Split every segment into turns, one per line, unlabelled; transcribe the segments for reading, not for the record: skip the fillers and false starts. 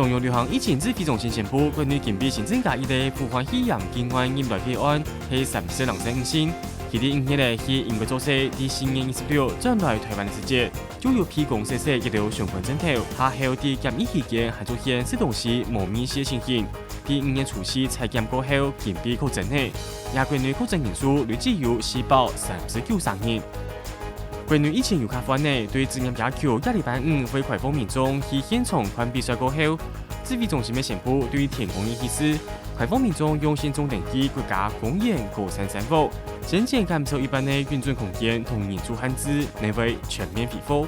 中央流行疫情指挥中心宣布，关于近比新增加一例富欢喜阳境外引来个案，系34人生5星。佢哋5日咧係英國做事，第4月26轉來台灣嘅時節，就有批公司一條相關鏡頭，下後啲檢疫期間係出現食東西無面試嘅情形。第5日除夕採檢過後，近比確診嘅，也國內確診人數累計有439人。國內疫情有較緩嘅，對職業要求下禮拜5會開放民眾去現場看比賽過後，指揮中心嘅宣布對天公園起司。開放民眾用現場登記國家公園高山生活，先前減少一般的運轉空間同人數限制，內為全面恢復。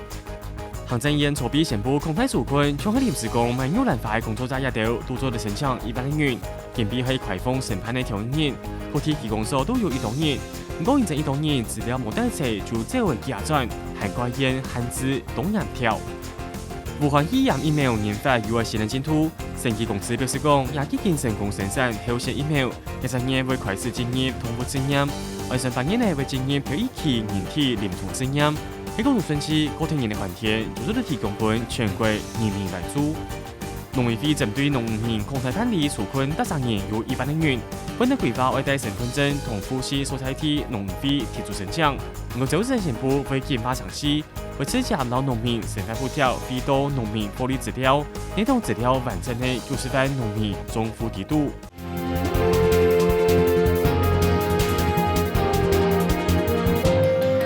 行政院籌備宣布擴大紓困，將喺臨時工賣牛欄化工作者也都多做的申請100萬元，建議係開放審判的條件，個體技工所都有100人。不過現在100人資料冇帶齊，就這為加轉，涵蓋限制東洋票。武漢肺炎疫苗研發有個新人進度，生技公司表示講，也已經成功生產後線疫苗，13年會開始進入通過試驗，28年內會進入第一期人體臨床試驗。喺公路順期嗰天然嘅環節，就都提供俾全國人民來做。農委會針對農民抗台辦理紓困13年有100萬元，本地規劃外帶身份證同戶籍所在地農委會提出申請。不過就職宣布會簡化詳細，會直接老農民身份補貼飛到農民福利資料，呢種資料完整嘅90萬農民綜合地圖。